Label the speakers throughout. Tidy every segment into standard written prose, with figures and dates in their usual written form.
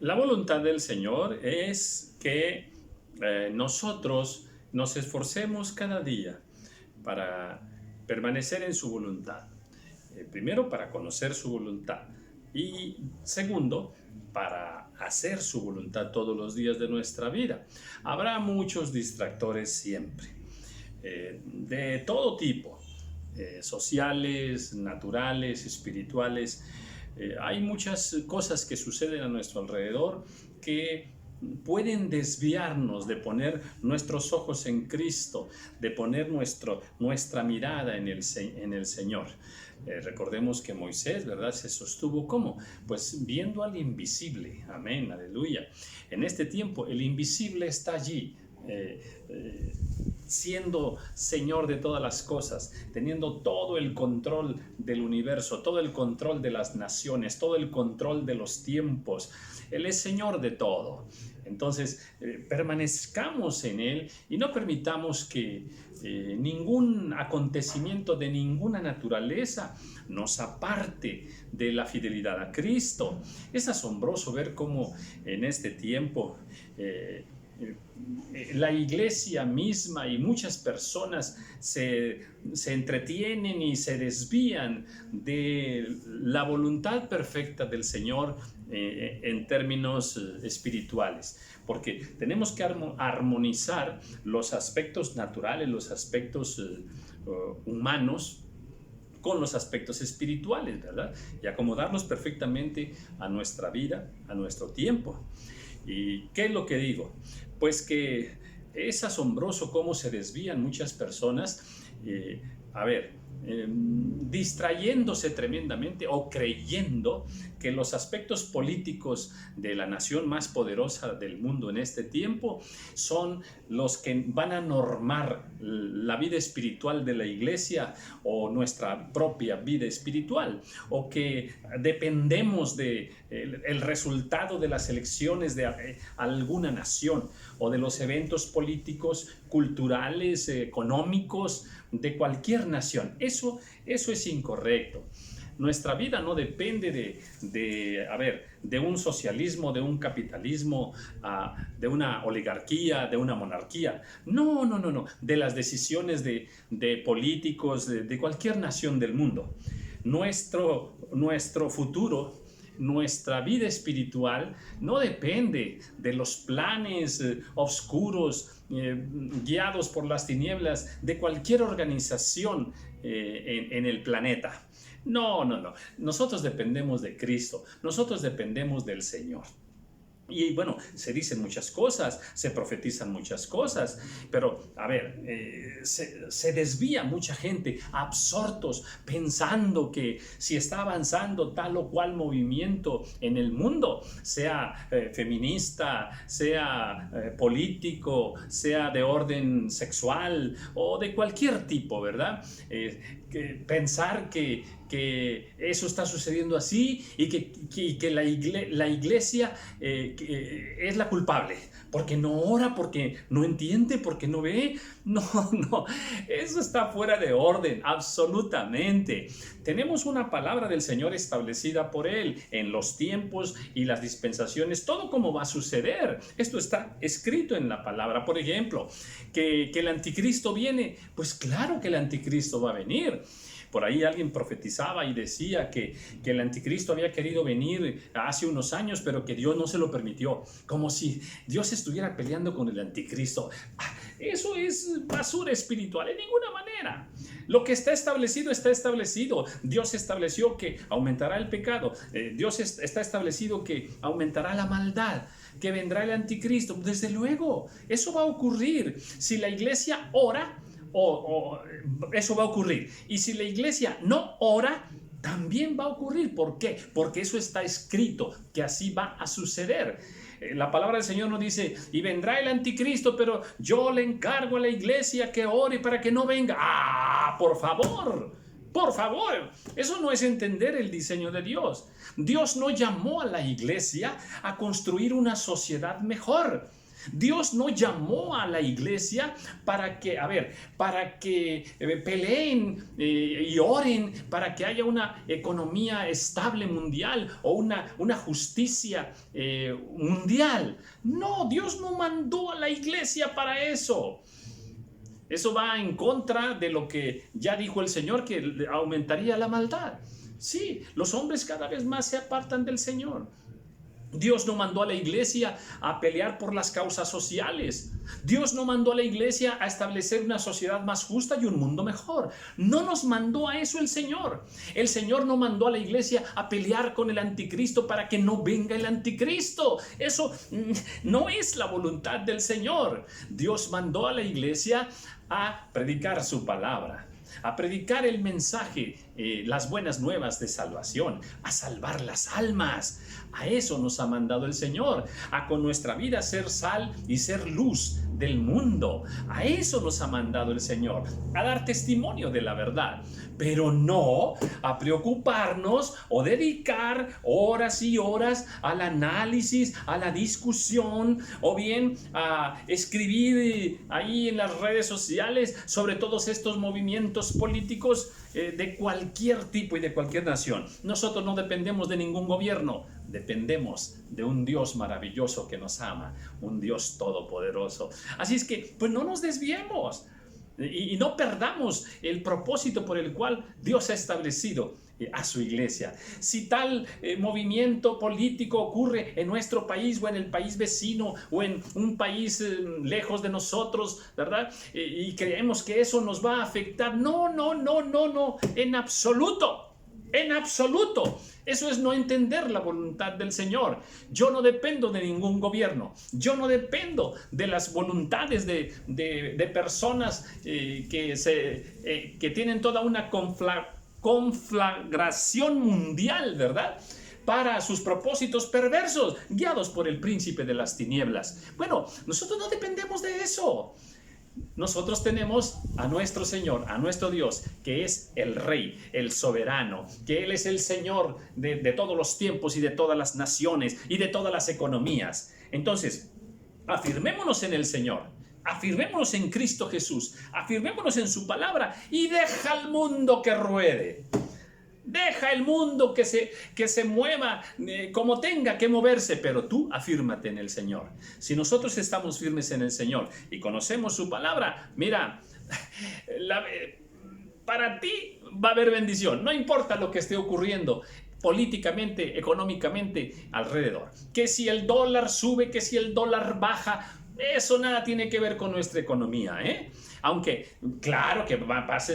Speaker 1: La voluntad del Señor es que nosotros nos esforcemos cada día para permanecer en su voluntad. Primero, para conocer su voluntad y segundo, para hacer su voluntad todos los días de nuestra vida. Habrá muchos distractores siempre, de todo tipo, sociales, naturales, espirituales. Hay muchas cosas que suceden a nuestro alrededor que pueden desviarnos de poner nuestros ojos en Cristo, de poner nuestra mirada en el Señor. Recordemos que Moisés, ¿verdad?, se sostuvo ¿cómo? Pues viendo al invisible. Amén, aleluya. En este tiempo el invisible está allí, siendo Señor de todas las cosas, teniendo todo el control del universo, todo el control de las naciones, todo el control de los tiempos. Él es Señor de todo. Entonces, permanezcamos en Él y no permitamos que ningún acontecimiento de ninguna naturaleza nos aparte de la fidelidad a Cristo. Es asombroso ver cómo en este tiempo la iglesia misma y muchas personas se entretienen y se desvían de la voluntad perfecta del Señor en términos espirituales, porque tenemos que armonizar los aspectos naturales, los aspectos humanos con los aspectos espirituales, ¿verdad? Y acomodarlos perfectamente a nuestra vida, a nuestro tiempo. ¿Y qué es lo que digo? Pues que es asombroso cómo se desvían muchas personas, distrayéndose tremendamente o creyendo que los aspectos políticos de la nación más poderosa del mundo en este tiempo son los que van a normar la vida espiritual de la iglesia o nuestra propia vida espiritual, o que dependemos de el resultado de las elecciones de alguna nación o de los eventos políticos, culturales, económicos de cualquier nación. Eso es incorrecto. Nuestra vida no depende de un socialismo, de un capitalismo, de una oligarquía, de una monarquía. No. De las decisiones de políticos de cualquier nación del mundo. Nuestro futuro, nuestra vida espiritual no depende de los planes oscuros, guiados por las tinieblas de cualquier organización en el planeta. No. Nosotros dependemos de Cristo, nosotros dependemos del Señor. Y bueno, se dicen muchas cosas, se profetizan muchas cosas, pero se desvía mucha gente, absortos, pensando que si está avanzando tal o cual movimiento en el mundo, sea feminista, sea político, sea de orden sexual o de cualquier tipo, ¿verdad? Pensar que eso está sucediendo así y que la iglesia es la culpable, porque no ora, porque no entiende, porque no ve. No, eso está fuera de orden, absolutamente. Tenemos una palabra del Señor establecida por Él en los tiempos y las dispensaciones, todo como va a suceder. Esto está escrito en la palabra. Por ejemplo, que el anticristo viene, pues claro que el anticristo va a venir. Por ahí alguien profetizaba y decía que el anticristo había querido venir hace unos años, pero que Dios no se lo permitió. Como si Dios estuviera peleando con el anticristo. Eso es basura espiritual, de ninguna manera. Lo que está establecido, está establecido. Dios estableció que aumentará el pecado. Dios está establecido que aumentará la maldad, que vendrá el anticristo. Desde luego, eso va a ocurrir. Si la iglesia ora, eso va a ocurrir. Y si la iglesia no ora, también va a ocurrir. ¿Por qué? Porque eso está escrito, que así va a suceder. La palabra del Señor nos dice, y vendrá el anticristo, pero yo le encargo a la iglesia que ore para que no venga. Por favor, eso no es entender el diseño de Dios. Dios no llamó a la iglesia a construir una sociedad mejor. Dios no llamó a la iglesia para que, peleen y oren para que haya una economía estable mundial o una justicia mundial. No, Dios no mandó a la iglesia para eso. Eso va en contra de lo que ya dijo el Señor, que aumentaría la maldad. Sí, los hombres cada vez más se apartan del Señor. Dios no mandó a la iglesia a pelear por las causas sociales. Dios no mandó a la iglesia a establecer una sociedad más justa y un mundo mejor. No nos mandó a eso el Señor. El Señor no mandó a la iglesia a pelear con el anticristo para que no venga el anticristo. Eso no es la voluntad del Señor. Dios mandó a la iglesia a predicar su palabra, a predicar el mensaje, las buenas nuevas de salvación, a salvar las almas. A eso nos ha mandado el Señor, a con nuestra vida ser sal y ser luz del mundo. A eso nos ha mandado el Señor, a dar testimonio de la verdad, pero no a preocuparnos o dedicar horas y horas al análisis, a la discusión, o bien a escribir ahí en las redes sociales sobre todos estos movimientos políticos de cualquier tipo y de cualquier nación. Nosotros no dependemos de ningún gobierno, dependemos de un Dios maravilloso que nos ama, un Dios todopoderoso. Así es que, pues no nos desviemos y no perdamos el propósito por el cual Dios ha establecido a su iglesia. Si tal movimiento político ocurre en nuestro país o en el país vecino o en un país lejos de nosotros, ¿verdad? Y creemos que eso nos va a afectar. No, en absoluto. En absoluto. Eso es no entender la voluntad del Señor. Yo no dependo de ningún gobierno. Yo no dependo de las voluntades de personas que tienen toda una conflagración mundial, ¿verdad?, para sus propósitos perversos, guiados por el príncipe de las tinieblas. Bueno, nosotros no dependemos de eso. Nosotros tenemos a nuestro Señor, a nuestro Dios, que es el Rey, el soberano, que Él es el Señor de todos los tiempos y de todas las naciones y de todas las economías. Entonces, afirmémonos en el Señor, afirmémonos en Cristo Jesús, afirmémonos en su palabra y deja al mundo que ruede. Deja el mundo que se mueva como tenga que moverse, pero tú afírmate en el Señor. Si nosotros estamos firmes en el Señor y conocemos su palabra, mira, para ti va a haber bendición. No importa lo que esté ocurriendo políticamente, económicamente alrededor. Que si el dólar sube, que si el dólar baja, eso nada tiene que ver con nuestra economía, ¿eh? Aunque, claro que vas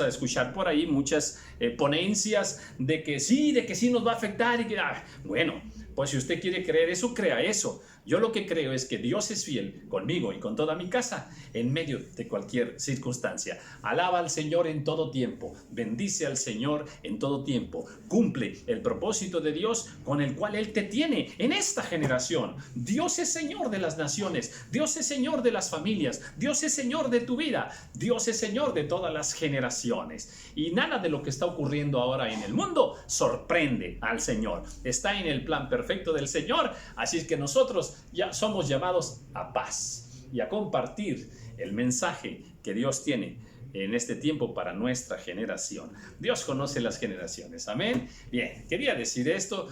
Speaker 1: a escuchar por ahí muchas ponencias de que sí nos va a afectar y que, bueno, pues si usted quiere creer eso, crea eso. Yo lo que creo es que Dios es fiel conmigo y con toda mi casa en medio de cualquier circunstancia. Alaba al Señor en todo tiempo, bendice al Señor en todo tiempo, cumple el propósito de Dios con el cual Él te tiene en esta generación. Dios es Señor de las naciones, Dios es Señor de las familias, Dios es Señor de tu vida, Dios es Señor de todas las generaciones. Y nada de lo que está ocurriendo ahora en el mundo sorprende al Señor. Está en el plan perfecto del Señor, así es que nosotros ya somos llamados a paz y a compartir el mensaje que Dios tiene en este tiempo para nuestra generación. Dios conoce las generaciones, amén. Bien, quería decir esto,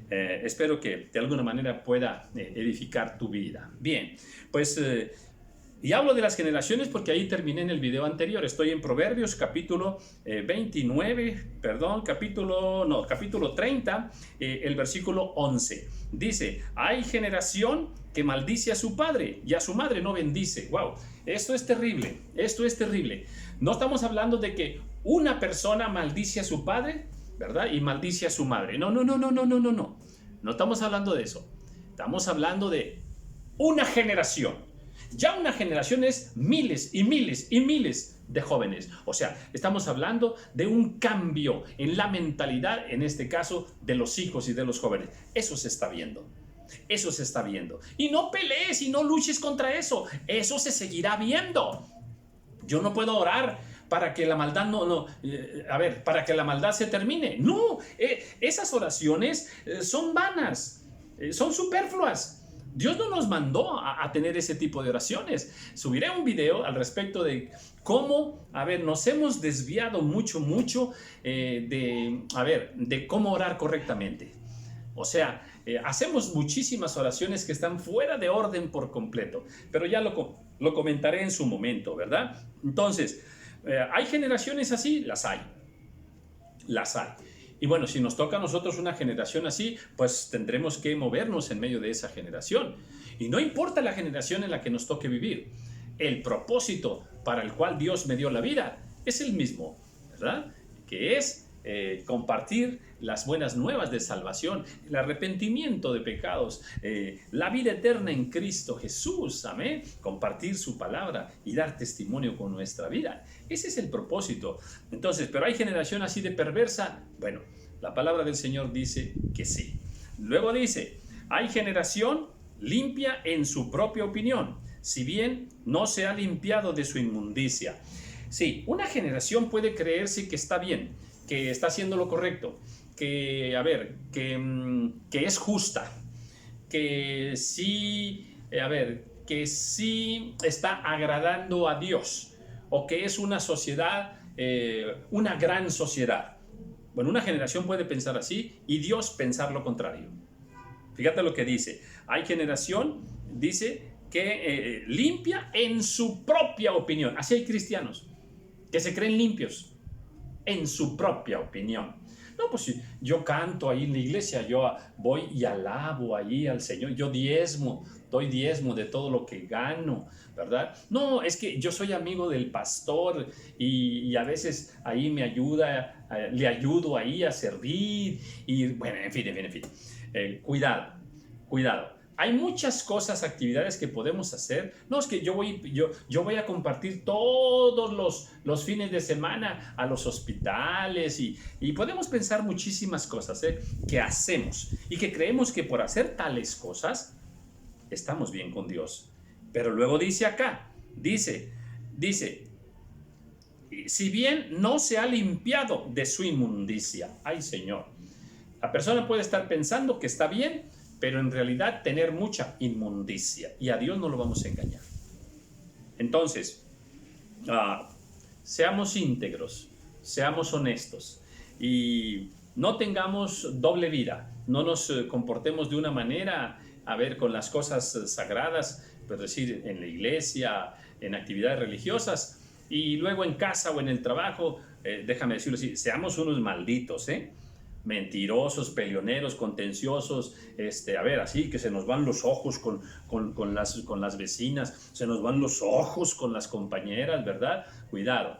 Speaker 1: espero que de alguna manera pueda edificar tu vida. Bien, pues y hablo de las generaciones porque ahí terminé en el video anterior. Estoy en Proverbios capítulo 30, el versículo 11. Dice, hay generación que maldice a su padre y a su madre no bendice. Wow, esto es terrible, esto es terrible. No estamos hablando de que una persona maldice a su padre, ¿verdad? Y maldice a su madre. No. No estamos hablando de eso. Estamos hablando de una generación. Ya una generación es miles y miles y miles de jóvenes. O sea, estamos hablando de un cambio en la mentalidad, en este caso, de los hijos y de los jóvenes. Eso se está viendo. Eso se está viendo. Y no pelees y no luches contra eso. Eso se seguirá viendo. Yo no puedo orar para que la maldad para que la maldad se termine. No, esas oraciones son vanas, son superfluas. Dios no nos mandó a tener ese tipo de oraciones. Subiré un video al respecto de cómo, nos hemos desviado mucho de cómo orar correctamente. O sea, hacemos muchísimas oraciones que están fuera de orden por completo, pero ya lo comentaré en su momento, ¿verdad? Entonces, ¿hay generaciones así? Las hay. Las hay. Y bueno, si nos toca a nosotros una generación así, pues tendremos que movernos en medio de esa generación. Y no importa la generación en la que nos toque vivir, el propósito para el cual Dios me dio la vida es el mismo, ¿verdad? Que es compartir las buenas nuevas de salvación, el arrepentimiento de pecados, la vida eterna en Cristo Jesús, amén, compartir su palabra y dar testimonio con nuestra vida. Ese es el propósito. Entonces, ¿pero hay generación así de perversa? Bueno, la palabra del Señor dice que sí. Luego dice, hay generación limpia en su propia opinión, si bien no se ha limpiado de su inmundicia. Sí, una generación puede creerse que está bien, que está haciendo lo correcto, que es justa, que sí, que sí está agradando a Dios, o que es una sociedad, una gran sociedad. Bueno, una generación puede pensar así y Dios pensar lo contrario. Fíjate lo que dice. Hay generación, dice, que limpia en su propia opinión. Así hay cristianos que se creen limpios en su propia opinión. No, pues si yo canto ahí en la iglesia, yo voy y alabo ahí al Señor, yo doy diezmo de todo lo que gano, ¿verdad? No, es que yo soy amigo del pastor y a veces ahí me ayuda, le ayudo ahí a servir y bueno, en fin. Cuidado. Hay muchas cosas, actividades que podemos hacer. No, es que yo voy a compartir todos los fines de semana a los hospitales y podemos pensar muchísimas cosas que hacemos y que creemos que por hacer tales cosas estamos bien con Dios. Pero luego dice acá, dice, si bien no se ha limpiado de su inmundicia. Ay, Señor. La persona puede estar pensando que está bien, pero en realidad tener mucha inmundicia, y a Dios no lo vamos a engañar. Entonces, seamos íntegros, seamos honestos, y no tengamos doble vida, no nos comportemos de una manera, con las cosas sagradas, es decir, en la iglesia, en actividades religiosas, y luego en casa o en el trabajo, déjame decirlo así, seamos unos malditos, mentirosos, peleoneros, contenciosos, así que se nos van los ojos con las vecinas, se nos van los ojos con las compañeras, ¿verdad? Cuidado.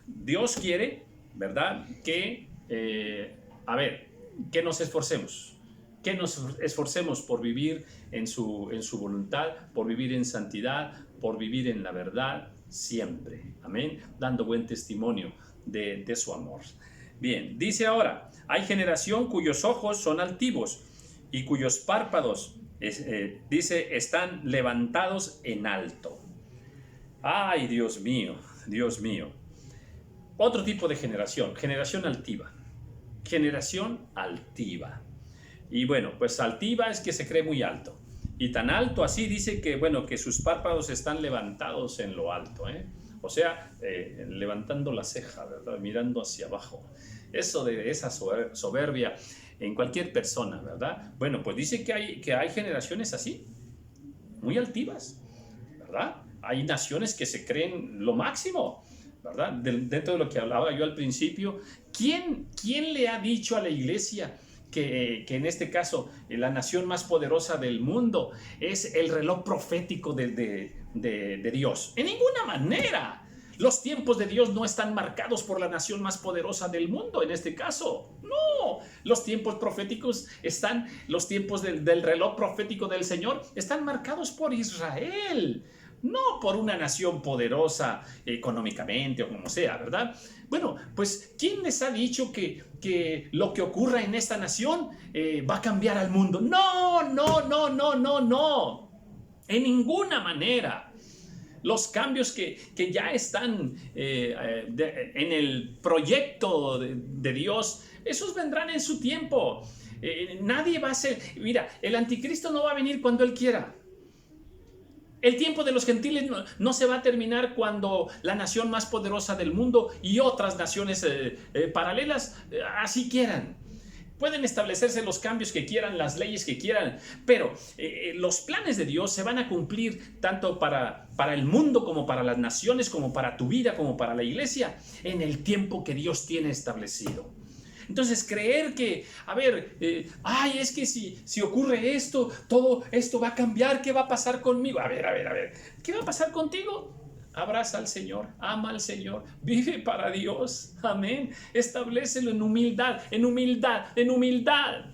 Speaker 1: Dios quiere, ¿verdad? Que nos esforcemos por vivir en su voluntad, por vivir en santidad, por vivir en la verdad siempre, amén, dando buen testimonio de su amor. Bien, dice ahora, hay generación cuyos ojos son altivos y cuyos párpados, dice, están levantados en alto. Ay, Dios mío. Otro tipo de generación altiva. Generación altiva. Y bueno, pues altiva es que se cree muy alto. Y tan alto así dice que sus párpados están levantados en lo alto, O sea, levantando la ceja, ¿verdad? Mirando hacia abajo. Eso de esa soberbia en cualquier persona, ¿verdad? Bueno, pues dice que hay generaciones así, muy altivas, ¿verdad? Hay naciones que se creen lo máximo, ¿verdad? Dentro de lo que hablaba yo al principio, ¿quién le ha dicho a la iglesia que en este caso la nación más poderosa del mundo es el reloj profético de Dios? En ninguna manera. Los tiempos de Dios no están marcados por la nación más poderosa del mundo, en este caso. No, los tiempos proféticos los tiempos del reloj profético del Señor están marcados por Israel, no por una nación poderosa económicamente o como sea, ¿verdad? Bueno, pues, ¿quién les ha dicho que lo que ocurra en esta nación va a cambiar al mundo? No. En ninguna manera. Los cambios que ya están en el proyecto de Dios, esos vendrán en su tiempo. Nadie va a ser, mira, el anticristo no va a venir cuando él quiera. El tiempo de los gentiles no se va a terminar cuando la nación más poderosa del mundo y otras naciones paralelas así quieran. Pueden establecerse los cambios que quieran, las leyes que quieran, pero los planes de Dios se van a cumplir tanto para el mundo como para las naciones, como para tu vida, como para la iglesia, en el tiempo que Dios tiene establecido. Entonces creer que, a ver, es que si ocurre esto, todo esto va a cambiar, ¿qué va a pasar conmigo? A ver, ¿qué va a pasar contigo? Abraza al Señor, ama al Señor, vive para Dios, amén. Establécelo en humildad, en humildad, en humildad.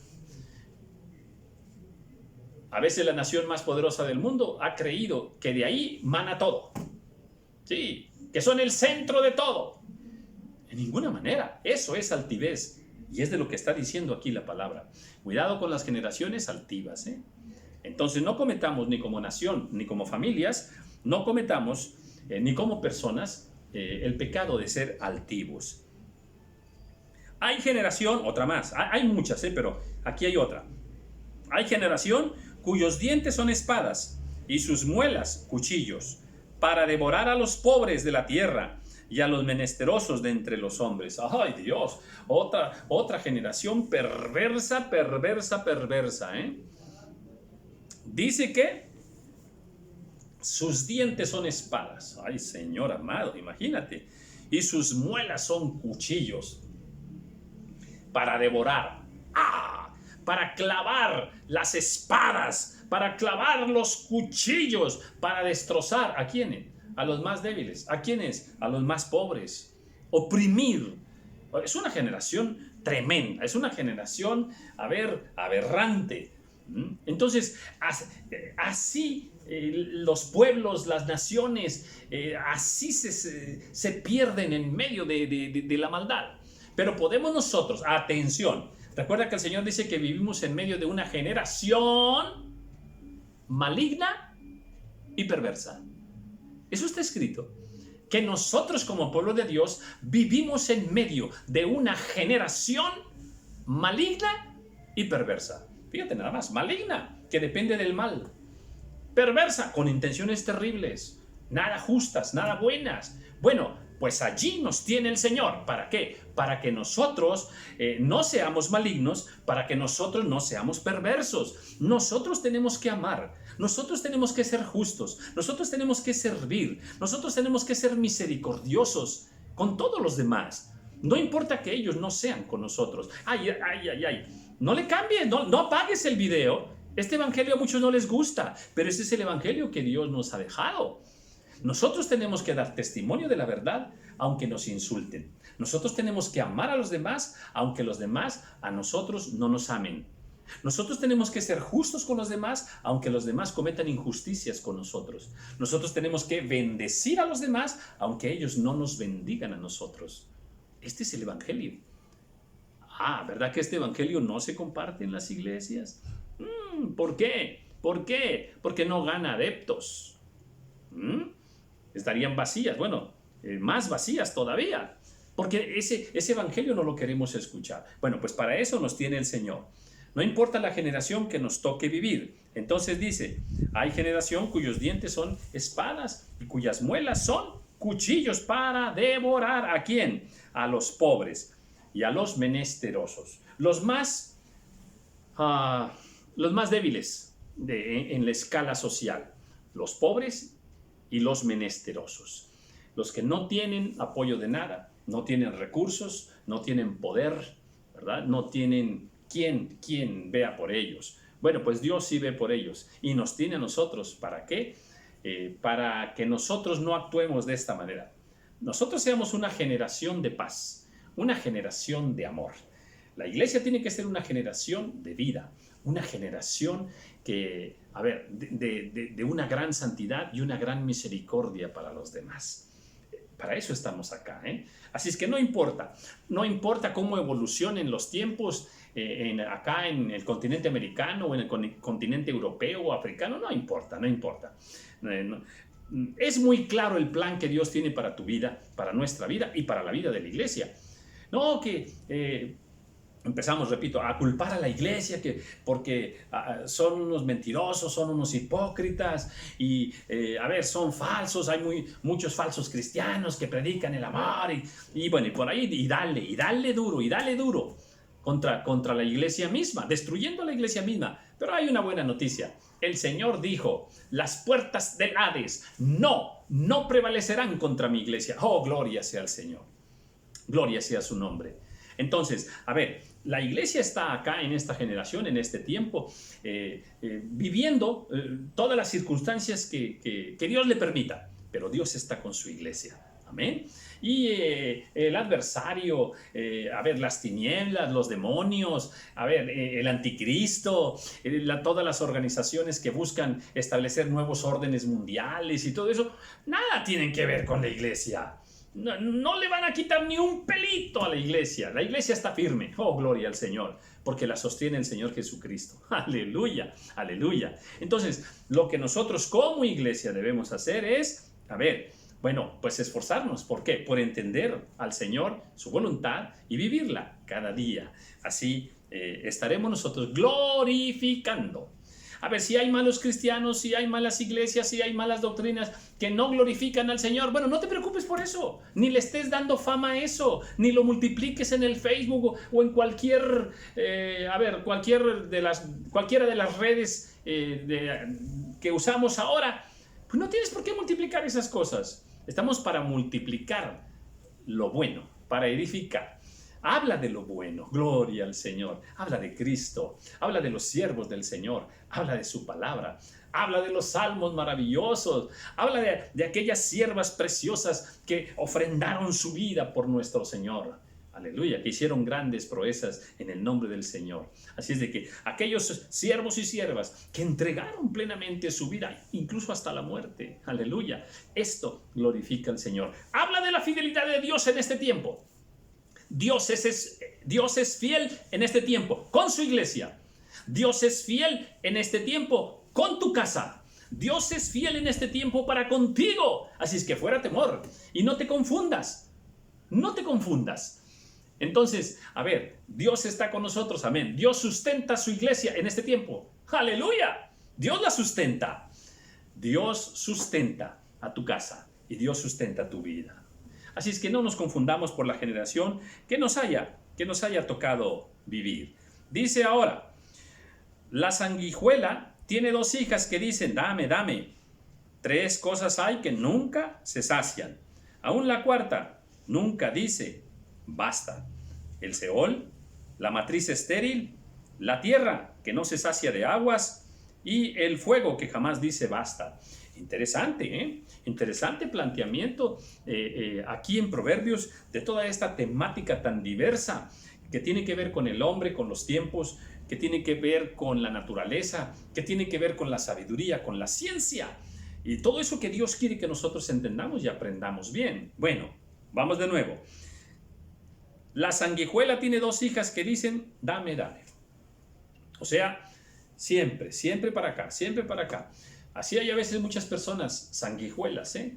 Speaker 1: A veces la nación más poderosa del mundo ha creído que de ahí mana todo. Sí, que son el centro de todo. En ninguna manera, eso es altivez. Y es de lo que está diciendo aquí la palabra. Cuidado con las generaciones altivas, ¿eh? Entonces no cometamos ni como nación, ni como familias, no cometamos ni como personas el pecado de ser altivos. Hay generación, otra más, hay muchas, pero aquí hay otra. Hay generación cuyos dientes son espadas y sus muelas cuchillos, para devorar a los pobres de la tierra y a los menesterosos de entre los hombres. ¡Ay, Dios! Otra generación perversa, ¿eh? Dice que sus dientes son espadas. ¡Ay, Señor amado! Imagínate. Y sus muelas son cuchillos para devorar. Para clavar las espadas, para clavar los cuchillos, para destrozar. ¿A quiénes? A los más débiles. ¿A quiénes? A los más pobres. Oprimir. Es una generación tremenda, es una generación, aberrante. Entonces, así los pueblos, las naciones, así se pierden en medio de la maldad. Pero podemos nosotros, atención, recuerda que el Señor dice que vivimos en medio de una generación maligna y perversa. Eso está escrito. Que nosotros como pueblo de Dios vivimos en medio de una generación maligna y perversa. Fíjate nada más, maligna, que depende del mal. Perversa, con intenciones terribles, nada justas, nada buenas. Bueno, pues allí nos tiene el Señor. ¿Para qué? Para que nosotros no seamos malignos, para que nosotros no seamos perversos. Nosotros tenemos que amar, nosotros tenemos que ser justos, nosotros tenemos que servir, nosotros tenemos que ser misericordiosos con todos los demás. No importa que ellos no sean con nosotros. No le cambies, no apagues el video. Este evangelio a muchos no les gusta, pero este es el evangelio que Dios nos ha dejado. Nosotros tenemos que dar testimonio de la verdad, aunque nos insulten. Nosotros tenemos que amar a los demás, aunque los demás a nosotros no nos amen. Nosotros tenemos que ser justos con los demás, aunque los demás cometan injusticias con nosotros. Nosotros tenemos que bendecir a los demás, aunque ellos no nos bendigan a nosotros. Este es el evangelio. ¿Verdad que este evangelio no se comparte en las iglesias? ¿Por qué? ¿Por qué? Porque no gana adeptos. Estarían vacías, más vacías todavía, porque ese evangelio no lo queremos escuchar. Bueno, pues para eso nos tiene el Señor. No importa la generación que nos toque vivir. Entonces dice, hay generación cuyos dientes son espadas y cuyas muelas son cuchillos para devorar. ¿A quién? A los pobres y a los menesterosos, los más débiles en la escala social, los pobres y los menesterosos, los que no tienen apoyo de nada, no tienen recursos, no tienen poder, ¿verdad? No tienen quien vea por ellos. Bueno, pues Dios sí ve por ellos y nos tiene a nosotros. ¿Para qué? Para que nosotros no actuemos de esta manera. Nosotros seamos una generación de paz, una generación de amor. La iglesia tiene que ser una generación de vida, una generación que, de una gran santidad y una gran misericordia para los demás. Para eso estamos acá, ¿eh? Así es que no importa cómo evolucionen los tiempos acá en el continente americano o en el continente europeo o africano, no importa. Es muy claro el plan que Dios tiene para tu vida, para nuestra vida y para la vida de la iglesia. No, que empezamos, repito, a culpar a la iglesia porque son unos mentirosos, son unos hipócritas y, a ver, son falsos, hay muchos falsos cristianos que predican el amor y bueno, y por ahí, y dale duro contra la iglesia misma, destruyendo a la iglesia misma. Pero hay una buena noticia. El Señor dijo, las puertas del Hades no prevalecerán contra mi iglesia. Oh, gloria sea al Señor. Gloria sea su nombre. Entonces, a ver, la iglesia está acá en esta generación, en este tiempo, viviendo todas las circunstancias que Dios le permita, pero Dios está con su iglesia. Amén. Y el adversario, a ver, las tinieblas, los demonios, a ver, el anticristo, todas las organizaciones que buscan establecer nuevos órdenes mundiales y todo eso, nada tienen que ver con la iglesia. No le van a quitar ni un pelito a la iglesia. La iglesia está firme. Oh, gloria al Señor, porque la sostiene el Señor Jesucristo. Aleluya, aleluya. Entonces, lo que nosotros como iglesia debemos hacer es, a ver, bueno, pues esforzarnos. ¿Por qué? Por entender al Señor, su voluntad y vivirla cada día. Así estaremos nosotros glorificando. A ver, si hay malos cristianos, si hay malas iglesias, si hay malas doctrinas que no glorifican al Señor, bueno, no te preocupes por eso, ni le estés dando fama a eso, ni lo multipliques en el Facebook o en cualquier, cualquiera de las redes que usamos ahora. Pues no tienes por qué multiplicar esas cosas. Estamos para multiplicar lo bueno, para edificar. Habla de lo bueno, gloria al Señor. Habla de Cristo, habla de los siervos del Señor, habla de su palabra, habla de los salmos maravillosos, habla de aquellas siervas preciosas que ofrendaron su vida por nuestro Señor. Aleluya, que hicieron grandes proezas en el nombre del Señor. Así es de que aquellos siervos y siervas que entregaron plenamente su vida, incluso hasta la muerte. Aleluya, esto glorifica al Señor. Habla de la fidelidad de Dios en este tiempo. Dios es fiel en este tiempo con su iglesia. Dios es fiel en este tiempo con tu casa. Dios es fiel en este tiempo para contigo. Así es que fuera temor y no te confundas. No te confundas. Entonces, a ver, Dios está con nosotros. Amén. Dios sustenta su iglesia en este tiempo. Aleluya. Dios la sustenta. Dios sustenta a tu casa y Dios sustenta tu vida. Así es que no nos confundamos por la generación que nos haya tocado vivir. Dice ahora, la sanguijuela tiene 2 hijas que dicen, dame, dame. 3 cosas hay que nunca se sacian. Aún la 4ª nunca dice, basta. El Seol, la matriz estéril, la tierra que no se sacia de aguas y el fuego que jamás dice basta. Interesante, ¿eh? Interesante planteamiento aquí en Proverbios de toda esta temática tan diversa que tiene que ver con el hombre, con los tiempos, que tiene que ver con la naturaleza, que tiene que ver con la sabiduría, con la ciencia y todo eso que Dios quiere que nosotros entendamos y aprendamos bien. Bueno, vamos de nuevo. La sanguijuela tiene 2 hijas que dicen, dame, dame. O sea, siempre para acá, siempre para acá. Así hay a veces muchas personas sanguijuelas, ¿eh?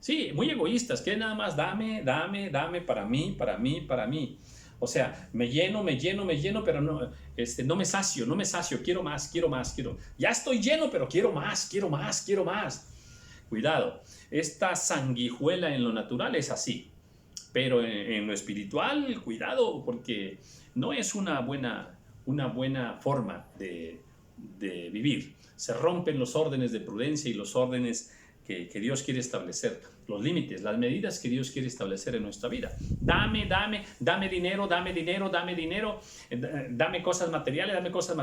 Speaker 1: Sí, muy egoístas, que nada más dame, dame, dame para mí, para mí, para mí. O sea, me lleno, pero no me sacio, quiero más. Ya estoy lleno, pero quiero más. Cuidado, esta sanguijuela en lo natural es así, pero en lo espiritual, cuidado, porque no es una buena forma de vivir. Se rompen los órdenes de prudencia y los órdenes que Dios quiere establecer, los límites, las medidas que Dios quiere establecer en nuestra vida. Dame dinero, dame cosas materiales, dame comida,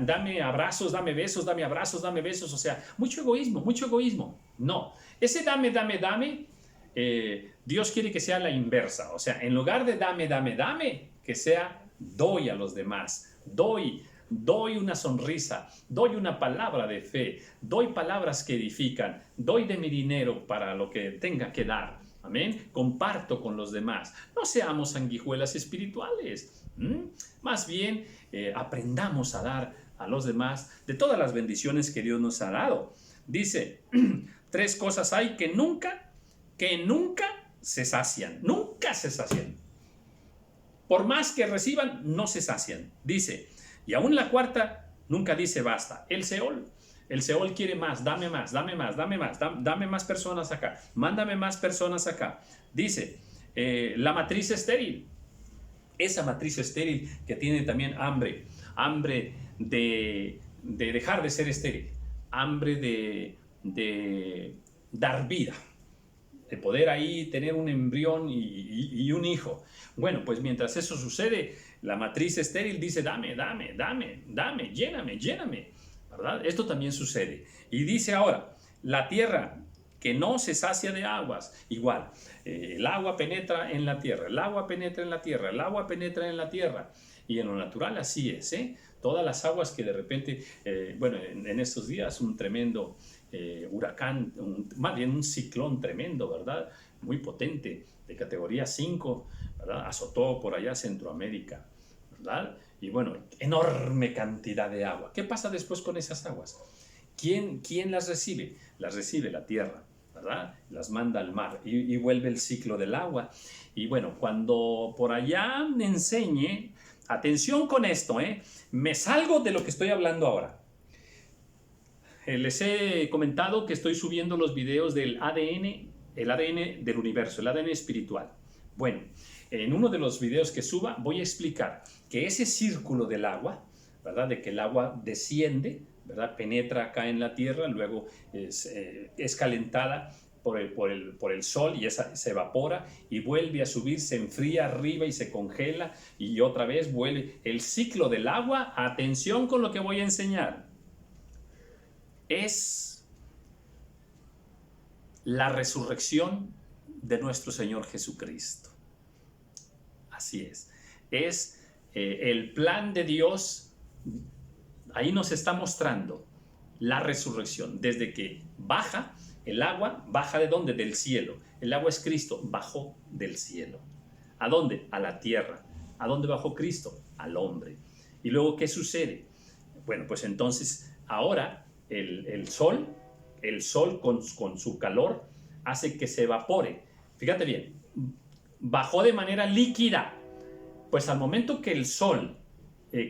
Speaker 1: dame abrazos, dame besos, o sea, mucho egoísmo. No, ese dame, Dios quiere que sea la inversa, o sea, en lugar de dame, que sea doy a los demás, doy una sonrisa, doy una palabra de fe, doy palabras que edifican, doy de mi dinero para lo que tenga que dar, amén, comparto con los demás. No seamos sanguijuelas espirituales, más bien aprendamos a dar a los demás de todas las bendiciones que Dios nos ha dado. Dice, 3 cosas hay que nunca se sacian, nunca se sacian. Por más que reciban, no se sacian. Dice, y aún la cuarta nunca dice basta. El Seol quiere más, dame más, dame más, dame más, dame más personas acá, mándame más personas acá. Dice, la matriz estéril, esa matriz estéril que tiene también hambre de dejar de ser estéril, hambre de dar vida, de poder ahí tener un embrión y un hijo. Bueno, pues mientras eso sucede, la matriz estéril dice, dame, dame, dame, dame, lléname, lléname, ¿verdad? Esto también sucede. Y dice ahora, la tierra que no se sacia de aguas, igual, el agua penetra en la tierra, el agua penetra en la tierra, el agua penetra en la tierra. Y en lo natural así es, ¿eh? Todas las aguas que de repente, bueno, en estos días un tremendo huracán, más bien un ciclón tremendo, ¿verdad? Muy potente, de categoría 5, ¿verdad? Azotó por allá Centroamérica, ¿verdad? Y bueno, enorme cantidad de agua. ¿Qué pasa después con esas aguas? ¿Quién las recibe? Las recibe la tierra, ¿verdad? Las manda al mar y vuelve el ciclo del agua. Y bueno, cuando por allá me enseñe, atención con esto, me salgo de lo que estoy hablando ahora. Les he comentado que estoy subiendo los videos del ADN, el ADN del universo, el ADN espiritual. Bueno, en uno de los videos que suba voy a explicar que ese círculo del agua, ¿verdad? De que el agua desciende, ¿verdad? Penetra acá en la tierra, luego es calentada por el sol y se evapora y vuelve a subir, se enfría arriba y se congela y otra vez vuelve. El ciclo del agua, atención con lo que voy a enseñar, es la resurrección de nuestro Señor Jesucristo. Así es el plan de Dios. Ahí nos está mostrando la resurrección, desde que baja el agua. ¿Baja de dónde? Del cielo. El agua es Cristo, bajó del cielo. ¿A dónde? A la tierra. ¿A dónde bajó Cristo? Al hombre. ¿Y luego qué sucede? Bueno, pues entonces ahora el sol con su calor hace que se evapore. Fíjate bien, bajó de manera líquida. Pues al momento que el sol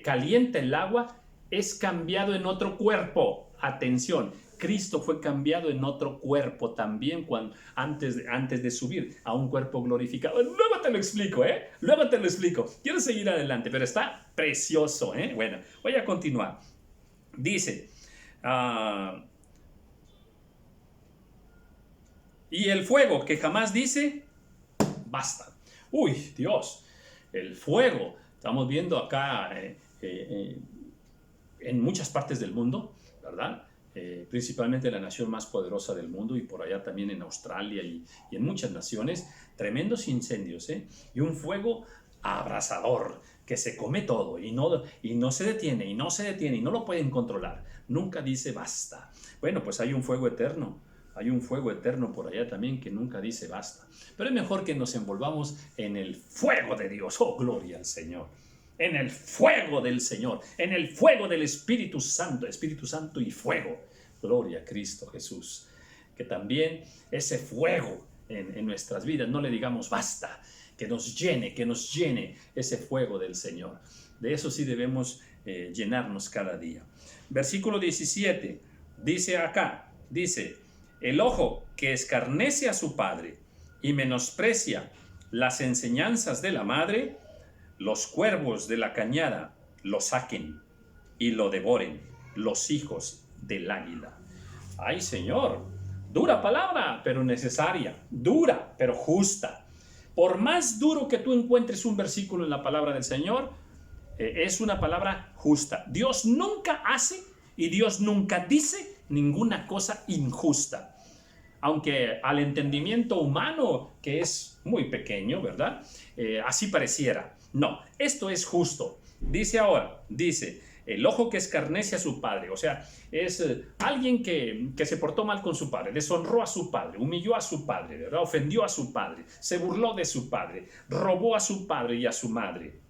Speaker 1: calienta el agua, es cambiado en otro cuerpo. Atención, Cristo fue cambiado en otro cuerpo también antes de subir a un cuerpo glorificado. Luego te lo explico, Luego te lo explico. Quiero seguir adelante, pero está precioso, Bueno, voy a continuar. Dice, y el fuego que jamás dice, basta. Uy, Dios, el fuego. Estamos viendo acá en muchas partes del mundo, ¿verdad? Principalmente la nación más poderosa del mundo y por allá también en Australia y en muchas naciones, tremendos incendios, y un fuego abrasador que se come todo y no se detiene y no se detiene y no lo pueden controlar. Nunca dice basta. Bueno, pues hay un fuego eterno. Hay un fuego eterno por allá también que nunca dice basta. Pero es mejor que nos envolvamos en el fuego de Dios. ¡Oh, gloria al Señor! En el fuego del Señor, en el fuego del Espíritu Santo y fuego. Gloria a Cristo Jesús. Que también ese fuego en nuestras vidas, no le digamos basta, que nos llene ese fuego del Señor. De eso sí debemos llenarnos cada día. Versículo 17, dice, el ojo que escarnece a su padre y menosprecia las enseñanzas de la madre, los cuervos de la cañada lo saquen y lo devoren los hijos del águila. ¡Ay, Señor! Dura palabra, pero necesaria. Dura, pero justa. Por más duro que tú encuentres un versículo en la palabra del Señor, es una palabra justa. Dios nunca hace y Dios nunca dice ninguna cosa injusta. Aunque al entendimiento humano, que es muy pequeño, ¿verdad? Así pareciera. No, esto es justo. Dice, el ojo que escarnece a su padre, o sea, es alguien que se portó mal con su padre, deshonró a su padre, humilló a su padre, ¿verdad? Ofendió a su padre, se burló de su padre, robó a su padre y a su madre.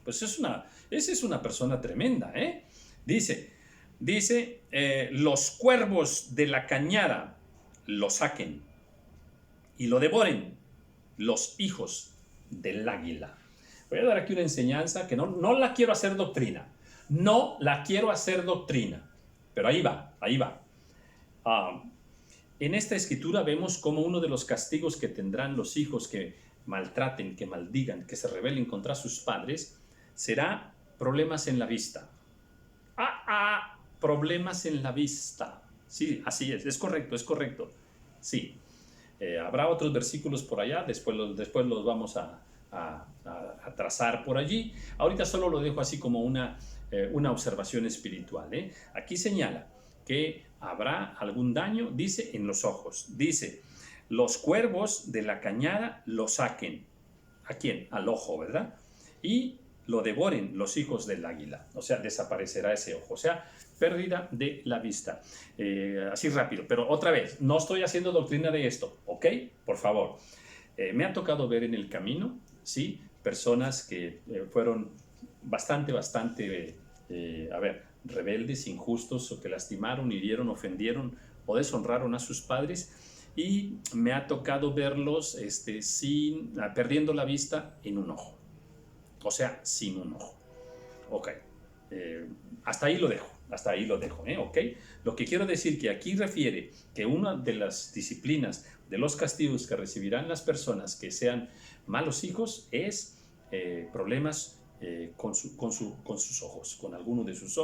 Speaker 1: Pues esa es una persona tremenda, Dice, los cuervos de la cañada lo saquen y lo devoren los hijos del águila. Voy a dar aquí una enseñanza que no la quiero hacer doctrina. No la quiero hacer doctrina. Pero ahí va, ahí va. En esta escritura vemos como uno de los castigos que tendrán los hijos que maltraten, que maldigan, que se rebelen contra sus padres, será problemas en la vista. Problemas en la vista. Sí, así es correcto, es correcto. Sí. Habrá otros versículos por allá, después los vamos a trazar por allí. Ahorita solo lo dejo así como una observación espiritual. Aquí señala que habrá algún daño, dice, en los ojos. Dice, los cuervos de la cañada lo saquen. ¿A quién? Al ojo, ¿verdad? Y lo devoren los hijos del águila. O sea, desaparecerá ese ojo. O sea, pérdida de la vista. Así rápido, pero otra vez, no estoy haciendo doctrina de esto, ¿ok? Por favor. Me ha tocado ver en el camino, ¿sí? Personas que fueron bastante, rebeldes, injustos, o que lastimaron, hirieron, ofendieron o deshonraron a sus padres, y me ha tocado verlos perdiendo la vista en un ojo. O sea, sin un ojo. Ok. Hasta ahí lo dejo. ¿Ok? Lo que quiero decir que aquí refiere que una de las disciplinas, de los castigos que recibirán las personas que sean malos hijos, es problemas con sus ojos, con alguno de sus ojos.